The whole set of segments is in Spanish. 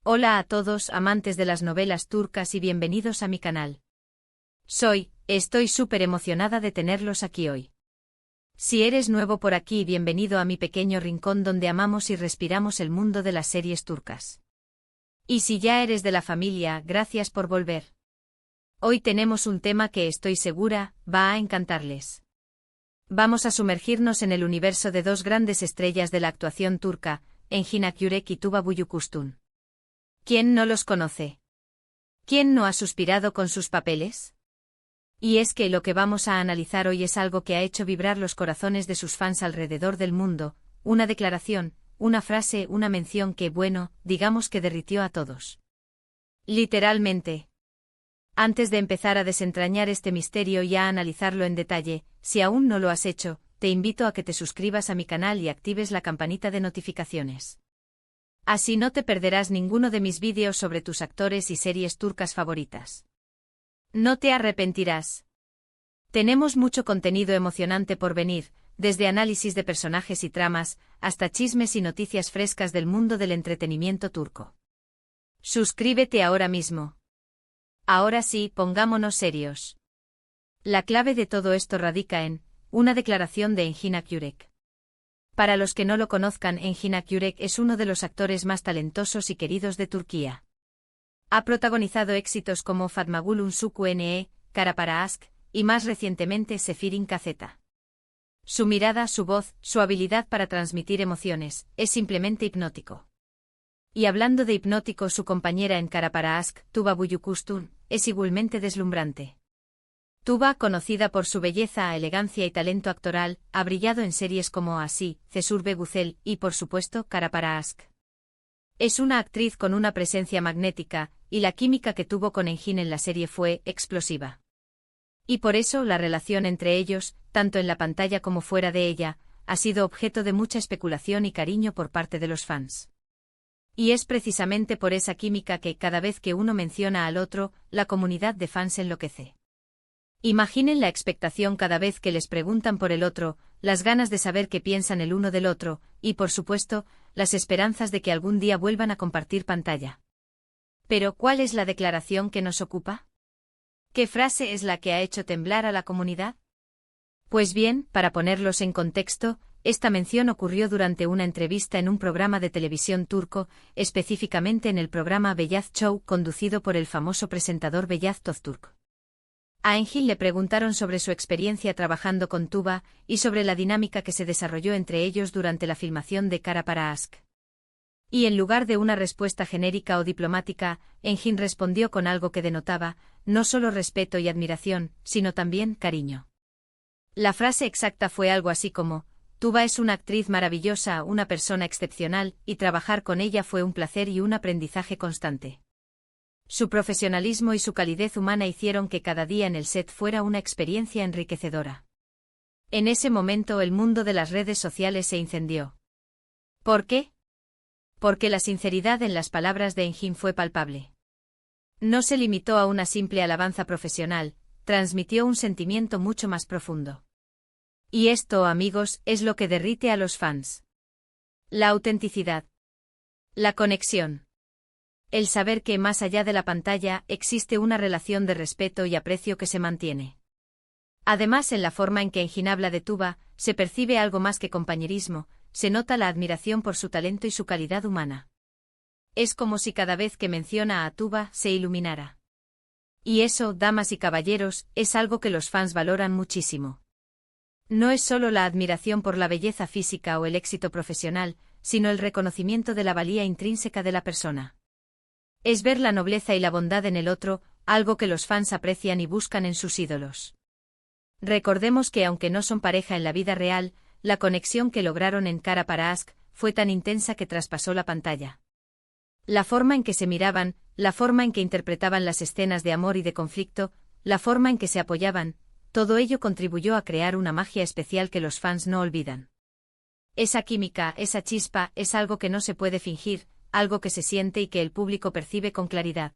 Hola a todos amantes de las novelas turcas y bienvenidos a mi canal. Estoy súper emocionada de tenerlos aquí hoy. Si eres nuevo por aquí, bienvenido a mi pequeño rincón donde amamos y respiramos el mundo de las series turcas. Y si ya eres de la familia, gracias por volver. Hoy tenemos un tema que estoy segura va a encantarles. Vamos a sumergirnos en el universo de dos grandes estrellas de la actuación turca, Engin Akyürek y Tuba Büyüküstün. ¿Quién no los conoce? ¿Quién no ha suspirado con sus papeles? Y es que lo que vamos a analizar hoy es algo que ha hecho vibrar los corazones de sus fans alrededor del mundo, una declaración, una frase, una mención que, bueno, digamos que derritió a todos. Literalmente. Antes de empezar a desentrañar este misterio y a analizarlo en detalle, si aún no lo has hecho, te invito a que te suscribas a mi canal y actives la campanita de notificaciones. Así no te perderás ninguno de mis vídeos sobre tus actores y series turcas favoritas. No te arrepentirás. Tenemos mucho contenido emocionante por venir, desde análisis de personajes y tramas, hasta chismes y noticias frescas del mundo del entretenimiento turco. Suscríbete ahora mismo. Ahora sí, pongámonos serios. La clave de todo esto radica en una declaración de Engin Akyürek. Para los que no lo conozcan, Engin Akyürek es uno de los actores más talentosos y queridos de Turquía. Ha protagonizado éxitos como Fatma Gül Unsuku Ne, Kara Para Aşk, y más recientemente Sefirin Kazeta. Su mirada, su voz, su habilidad para transmitir emociones, es simplemente hipnótico. Y hablando de hipnótico, su compañera en Kara Para Aşk, Tuba Büyüküstün, es igualmente deslumbrante. Tuba, conocida por su belleza, elegancia y talento actoral, ha brillado en series como Así, Cesur Güzel y, por supuesto, Kara Para Aşk. Es una actriz con una presencia magnética, y la química que tuvo con Engin en la serie fue explosiva. Y por eso la relación entre ellos, tanto en la pantalla como fuera de ella, ha sido objeto de mucha especulación y cariño por parte de los fans. Y es precisamente por esa química que, cada vez que uno menciona al otro, la comunidad de fans enloquece. Imaginen la expectación cada vez que les preguntan por el otro, las ganas de saber qué piensan el uno del otro, y por supuesto, las esperanzas de que algún día vuelvan a compartir pantalla. Pero, ¿cuál es la declaración que nos ocupa? ¿Qué frase es la que ha hecho temblar a la comunidad? Pues bien, para ponerlos en contexto, esta mención ocurrió durante una entrevista en un programa de televisión turco, específicamente en el programa Beyaz Show, conducido por el famoso presentador Beyaz Öztürk. A Engin le preguntaron sobre su experiencia trabajando con Tuba y sobre la dinámica que se desarrolló entre ellos durante la filmación de Kara Para Aşk. Y en lugar de una respuesta genérica o diplomática, Engin respondió con algo que denotaba, no solo respeto y admiración, sino también cariño. La frase exacta fue algo así como, Tuba es una actriz maravillosa, una persona excepcional, y trabajar con ella fue un placer y un aprendizaje constante. Su profesionalismo y su calidez humana hicieron que cada día en el set fuera una experiencia enriquecedora. En ese momento el mundo de las redes sociales se incendió. ¿Por qué? Porque la sinceridad en las palabras de Engin fue palpable. No se limitó a una simple alabanza profesional, transmitió un sentimiento mucho más profundo. Y esto, amigos, es lo que derrite a los fans. La autenticidad. La conexión. El saber que más allá de la pantalla existe una relación de respeto y aprecio que se mantiene. Además, en la forma en que Engin habla de Tuba, se percibe algo más que compañerismo, se nota la admiración por su talento y su calidad humana. Es como si cada vez que menciona a Tuba se iluminara. Y eso, damas y caballeros, es algo que los fans valoran muchísimo. No es solo la admiración por la belleza física o el éxito profesional, sino el reconocimiento de la valía intrínseca de la persona. Es ver la nobleza y la bondad en el otro, algo que los fans aprecian y buscan en sus ídolos. Recordemos que aunque no son pareja en la vida real, la conexión que lograron en Kara Para Aşk fue tan intensa que traspasó la pantalla. La forma en que se miraban, la forma en que interpretaban las escenas de amor y de conflicto, la forma en que se apoyaban, todo ello contribuyó a crear una magia especial que los fans no olvidan. Esa química, esa chispa, es algo que no se puede fingir, algo que se siente y que el público percibe con claridad.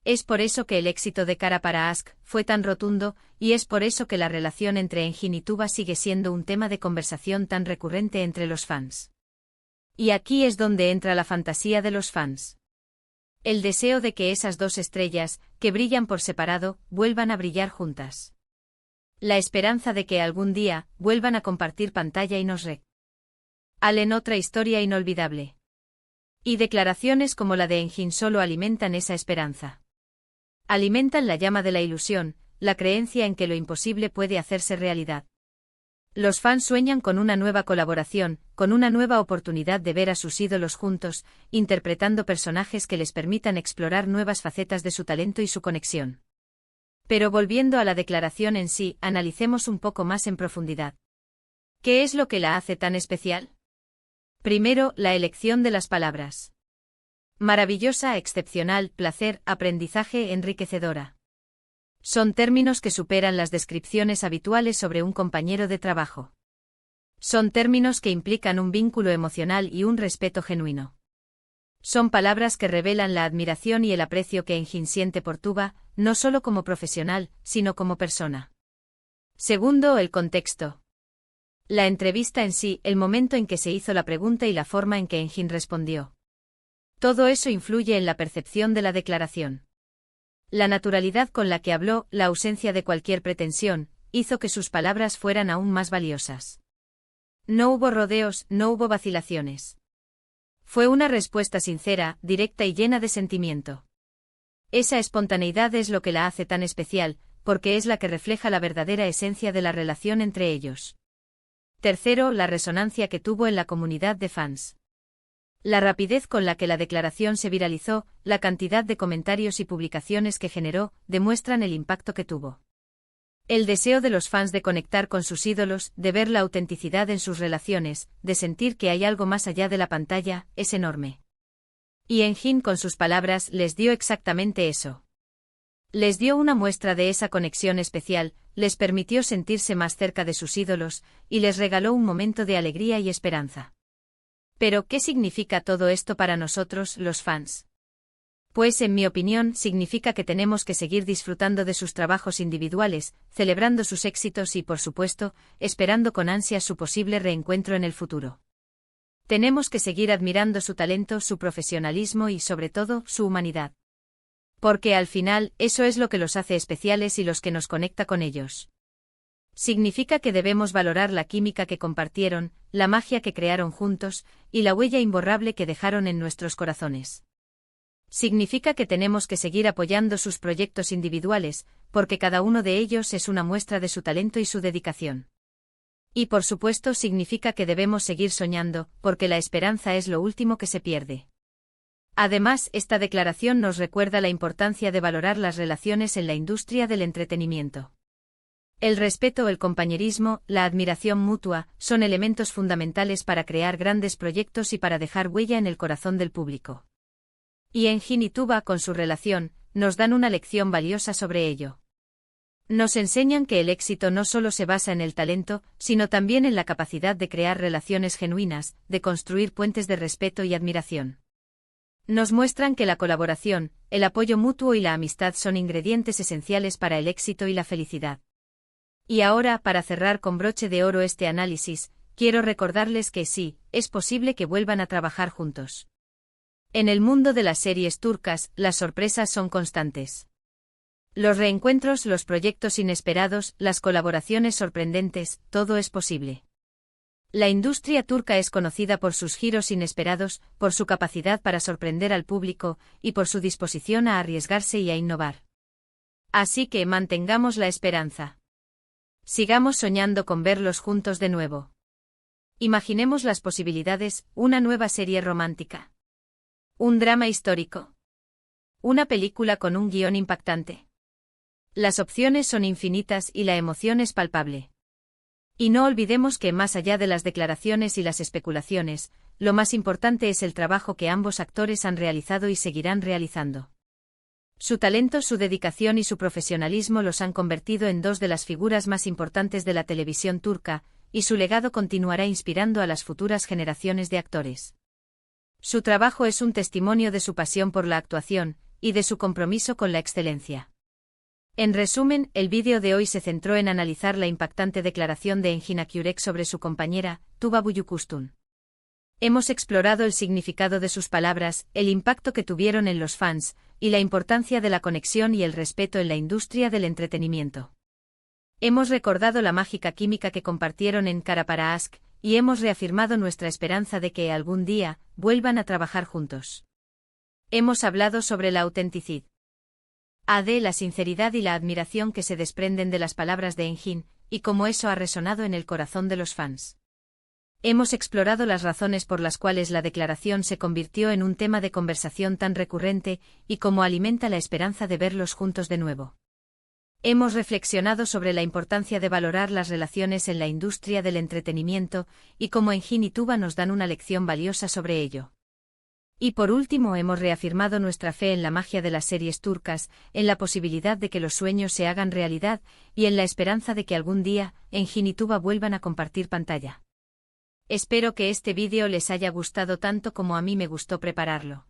Es por eso que el éxito de Kara Para Aşk fue tan rotundo, y es por eso que la relación entre Engin y Tuba sigue siendo un tema de conversación tan recurrente entre los fans. Y aquí es donde entra la fantasía de los fans. El deseo de que esas dos estrellas, que brillan por separado, vuelvan a brillar juntas. La esperanza de que algún día vuelvan a compartir pantalla y nos regalen otra historia inolvidable. Y declaraciones como la de Engin solo alimentan esa esperanza. Alimentan la llama de la ilusión, la creencia en que lo imposible puede hacerse realidad. Los fans sueñan con una nueva colaboración, con una nueva oportunidad de ver a sus ídolos juntos, interpretando personajes que les permitan explorar nuevas facetas de su talento y su conexión. Pero volviendo a la declaración en sí, analicemos un poco más en profundidad. ¿Qué es lo que la hace tan especial? Primero, la elección de las palabras. Maravillosa, excepcional, placer, aprendizaje, enriquecedora. Son términos que superan las descripciones habituales sobre un compañero de trabajo. Son términos que implican un vínculo emocional y un respeto genuino. Son palabras que revelan la admiración y el aprecio que Engin siente por Tuba, no solo como profesional, sino como persona. Segundo, el contexto. La entrevista en sí, el momento en que se hizo la pregunta y la forma en que Engin respondió. Todo eso influye en la percepción de la declaración. La naturalidad con la que habló, la ausencia de cualquier pretensión, hizo que sus palabras fueran aún más valiosas. No hubo rodeos, no hubo vacilaciones. Fue una respuesta sincera, directa y llena de sentimiento. Esa espontaneidad es lo que la hace tan especial, porque es la que refleja la verdadera esencia de la relación entre ellos. Tercero, la resonancia que tuvo en la comunidad de fans. La rapidez con la que la declaración se viralizó, la cantidad de comentarios y publicaciones que generó, demuestran el impacto que tuvo. El deseo de los fans de conectar con sus ídolos, de ver la autenticidad en sus relaciones, de sentir que hay algo más allá de la pantalla, es enorme. Y Engin con sus palabras les dio exactamente eso. Les dio una muestra de esa conexión especial, les permitió sentirse más cerca de sus ídolos, y les regaló un momento de alegría y esperanza. Pero, ¿qué significa todo esto para nosotros, los fans? Pues, en mi opinión, significa que tenemos que seguir disfrutando de sus trabajos individuales, celebrando sus éxitos y, por supuesto, esperando con ansias su posible reencuentro en el futuro. Tenemos que seguir admirando su talento, su profesionalismo y, sobre todo, su humanidad. Porque al final, eso es lo que los hace especiales y los que nos conecta con ellos. Significa que debemos valorar la química que compartieron, la magia que crearon juntos, y la huella imborrable que dejaron en nuestros corazones. Significa que tenemos que seguir apoyando sus proyectos individuales, porque cada uno de ellos es una muestra de su talento y su dedicación. Y por supuesto significa que debemos seguir soñando, porque la esperanza es lo último que se pierde. Además, esta declaración nos recuerda la importancia de valorar las relaciones en la industria del entretenimiento. El respeto, el compañerismo, la admiración mutua, son elementos fundamentales para crear grandes proyectos y para dejar huella en el corazón del público. Y Engin y Tuba, con su relación, nos dan una lección valiosa sobre ello. Nos enseñan que el éxito no solo se basa en el talento, sino también en la capacidad de crear relaciones genuinas, de construir puentes de respeto y admiración. Nos muestran que la colaboración, el apoyo mutuo y la amistad son ingredientes esenciales para el éxito y la felicidad. Y ahora, para cerrar con broche de oro este análisis, quiero recordarles que sí, es posible que vuelvan a trabajar juntos. En el mundo de las series turcas, las sorpresas son constantes. Los reencuentros, los proyectos inesperados, las colaboraciones sorprendentes, todo es posible. La industria turca es conocida por sus giros inesperados, por su capacidad para sorprender al público, y por su disposición a arriesgarse y a innovar. Así que mantengamos la esperanza. Sigamos soñando con verlos juntos de nuevo. Imaginemos las posibilidades, una nueva serie romántica. Un drama histórico. Una película con un guión impactante. Las opciones son infinitas y la emoción es palpable. Y no olvidemos que más allá de las declaraciones y las especulaciones, lo más importante es el trabajo que ambos actores han realizado y seguirán realizando. Su talento, su dedicación y su profesionalismo los han convertido en dos de las figuras más importantes de la televisión turca, y su legado continuará inspirando a las futuras generaciones de actores. Su trabajo es un testimonio de su pasión por la actuación, y de su compromiso con la excelencia. En resumen, el vídeo de hoy se centró en analizar la impactante declaración de Engin Akyurek sobre su compañera, Tuba Büyüküstün. Hemos explorado el significado de sus palabras, el impacto que tuvieron en los fans, y la importancia de la conexión y el respeto en la industria del entretenimiento. Hemos recordado la mágica química que compartieron en Cara para Ask, y hemos reafirmado nuestra esperanza de que algún día vuelvan a trabajar juntos. Hemos hablado sobre la autenticidad, la sinceridad y la admiración que se desprenden de las palabras de Enjin, y cómo eso ha resonado en el corazón de los fans. Hemos explorado las razones por las cuales la declaración se convirtió en un tema de conversación tan recurrente y cómo alimenta la esperanza de verlos juntos de nuevo. Hemos reflexionado sobre la importancia de valorar las relaciones en la industria del entretenimiento y cómo Enjin y Tuba nos dan una lección valiosa sobre ello. Y por último hemos reafirmado nuestra fe en la magia de las series turcas, en la posibilidad de que los sueños se hagan realidad y en la esperanza de que algún día Enjin y Tuba vuelvan a compartir pantalla. Espero que este vídeo les haya gustado tanto como a mí me gustó prepararlo.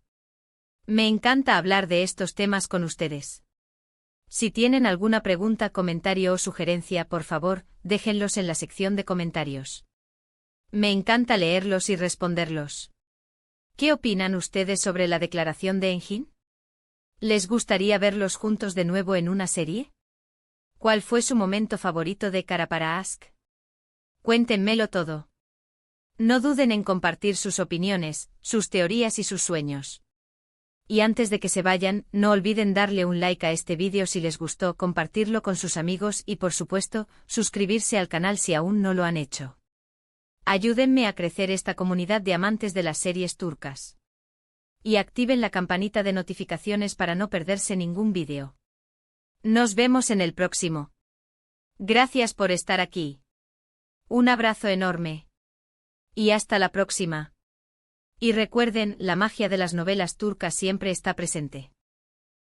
Me encanta hablar de estos temas con ustedes. Si tienen alguna pregunta, comentario o sugerencia, por favor, déjenlos en la sección de comentarios. Me encanta leerlos y responderlos. ¿Qué opinan ustedes sobre la declaración de Enjin? ¿Les gustaría verlos juntos de nuevo en una serie? ¿Cuál fue su momento favorito de Cara para Ask? Cuéntenmelo todo. No duden en compartir sus opiniones, sus teorías y sus sueños. Y antes de que se vayan, no olviden darle un like a este vídeo si les gustó, compartirlo con sus amigos y por supuesto, suscribirse al canal si aún no lo han hecho. Ayúdenme a crecer esta comunidad de amantes de las series turcas. Y activen la campanita de notificaciones para no perderse ningún vídeo. Nos vemos en el próximo. Gracias por estar aquí. Un abrazo enorme. Y hasta la próxima. Y recuerden, la magia de las novelas turcas siempre está presente.